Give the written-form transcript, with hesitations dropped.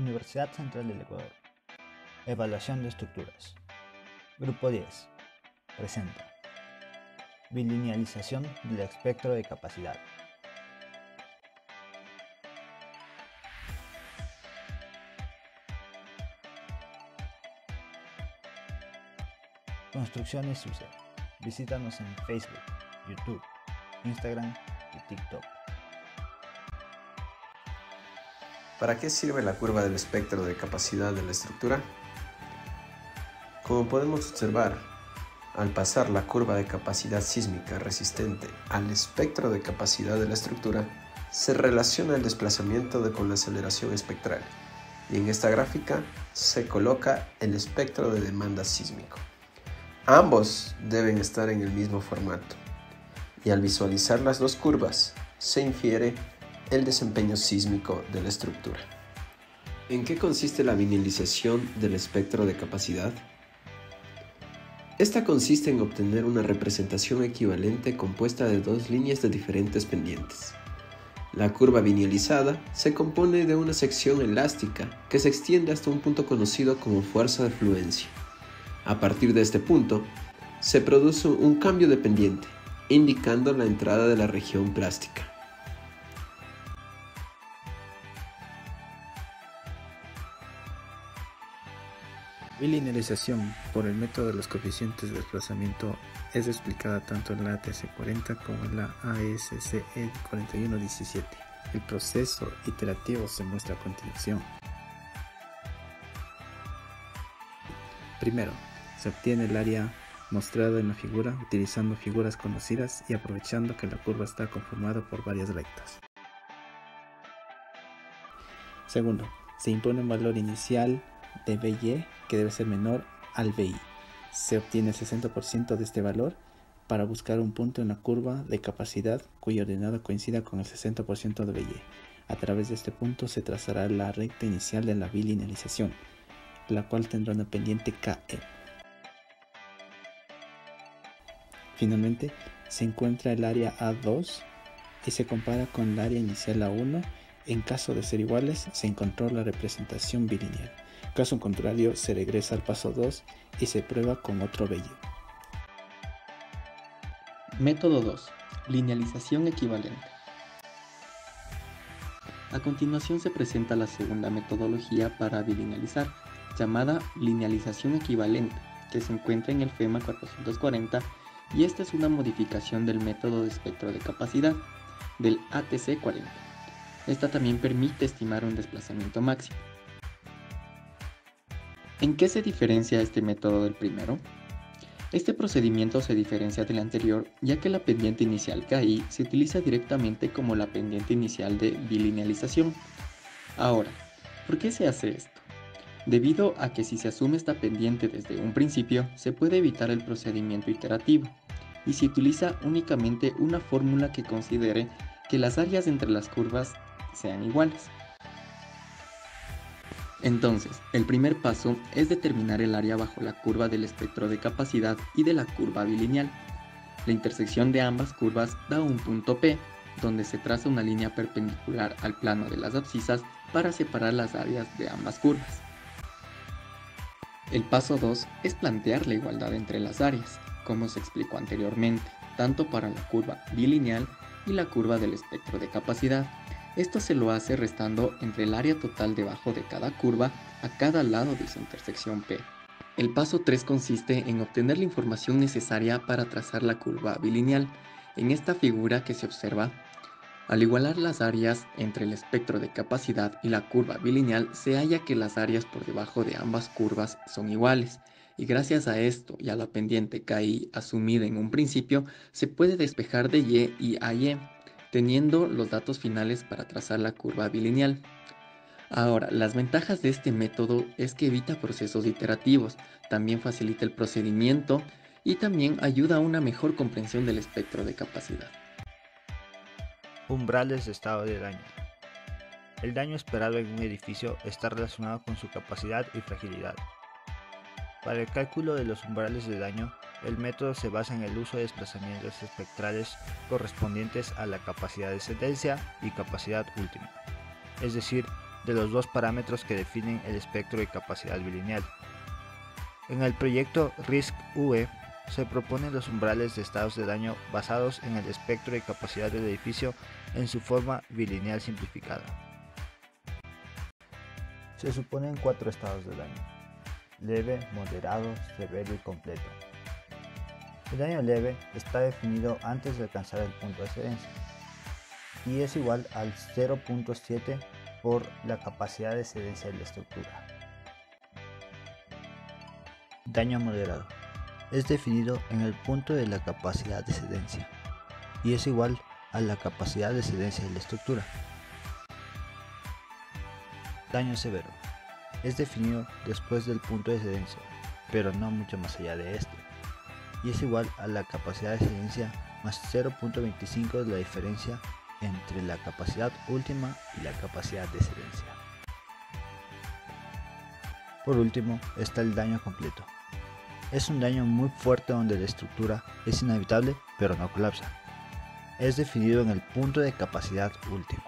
Universidad Central del Ecuador. Evaluación de estructuras. Grupo 10. Presenta. Bilinealización del espectro de capacidad. Construcciones UCE. Visítanos en Facebook, YouTube, Instagram y TikTok. ¿Para qué sirve la curva del espectro de capacidad de la estructura? Como podemos observar, al pasar la curva de capacidad sísmica resistente al espectro de capacidad de la estructura, se relaciona el desplazamiento con la aceleración espectral, y en esta gráfica se coloca el espectro de demanda sísmico. Ambos deben estar en el mismo formato, y al visualizar las dos curvas, se infiere el desempeño sísmico de la estructura. ¿En qué consiste la bilinealización del espectro de capacidad? Esta consiste en obtener una representación equivalente compuesta de dos líneas de diferentes pendientes. La curva bilinealizada se compone de una sección elástica que se extiende hasta un punto conocido como fuerza de fluencia. A partir de este punto, se produce un cambio de pendiente, indicando la entrada de la región plástica. Bilinealización por el método de los coeficientes de desplazamiento es explicada tanto en la ATC40 como en la ASCE 4117. El proceso iterativo se muestra a continuación. Primero, se obtiene el área mostrada en la figura utilizando figuras conocidas y aprovechando que la curva está conformada por varias rectas. Segundo, se impone un valor inicial de BY que debe ser menor al BI. Se obtiene el 60% de este valor para buscar un punto en la curva de capacidad cuya ordenada coincida con el 60% de BY. A través de este punto se trazará la recta inicial de la bilinealización, la cual tendrá una pendiente KE. Finalmente, se encuentra el área A2 y se compara con el área inicial A1. En caso de ser iguales, se encontró la representación bilineal. Caso contrario, se regresa al paso 2 y se prueba con otro BY. Método 2. Linealización equivalente. A continuación se presenta la segunda metodología para bilinealizar, llamada linealización equivalente, que se encuentra en el FEMA 440, y esta es una modificación del método de espectro de capacidad, del ATC40. Esta también permite estimar un desplazamiento máximo. ¿En qué se diferencia este método del primero? Este procedimiento se diferencia del anterior ya que la pendiente inicial KI se utiliza directamente como la pendiente inicial de bilinealización. Ahora, ¿por qué se hace esto? Debido a que si se asume esta pendiente desde un principio, se puede evitar el procedimiento iterativo y se utiliza únicamente una fórmula que considere que las áreas entre las curvas sean iguales. Entonces, el primer paso es determinar el área bajo la curva del espectro de capacidad y de la curva bilineal. La intersección de ambas curvas da un punto P, donde se traza una línea perpendicular al plano de las abscisas para separar las áreas de ambas curvas. El paso 2 es plantear la igualdad entre las áreas, como se explicó anteriormente, tanto para la curva bilineal y la curva del espectro de capacidad. Esto se lo hace restando entre el área total debajo de cada curva a cada lado de su intersección P. El paso 3 consiste en obtener la información necesaria para trazar la curva bilineal. En esta figura que se observa, al igualar las áreas entre el espectro de capacidad y la curva bilineal, se halla que las áreas por debajo de ambas curvas son iguales, y gracias a esto y a la pendiente KI asumida en un principio, se puede despejar de Y y AY, teniendo los datos finales para trazar la curva bilineal. Ahora, las ventajas de este método es que evita procesos iterativos, también facilita el procedimiento y también ayuda a una mejor comprensión del espectro de capacidad. Umbrales de estado de daño. El daño esperado en un edificio está relacionado con su capacidad y fragilidad. Para el cálculo de los umbrales de daño, el método se basa en el uso de desplazamientos espectrales correspondientes a la capacidad de sentencia y capacidad última, es decir, de los dos parámetros que definen el espectro de capacidad bilineal. En el proyecto RISC-V se proponen los umbrales de estados de daño basados en el espectro de capacidad del edificio en su forma bilineal simplificada. Se suponen 4 estados de daño: leve, moderado, severo y completo. El daño leve está definido antes de alcanzar el punto de excedencia y es igual al 0.7 por la capacidad de excedencia de la estructura. Daño moderado es definido en el punto de la capacidad de excedencia y es igual a la capacidad de excedencia de la estructura. Daño severo es definido después del punto de excedencia, pero no mucho más allá de este, y es igual a la capacidad de excedencia más 0.25 de la diferencia entre la capacidad última y la capacidad de excedencia. Por último está el daño completo. Es un daño muy fuerte donde la estructura es inhabitable pero no colapsa. Es definido en el punto de capacidad última.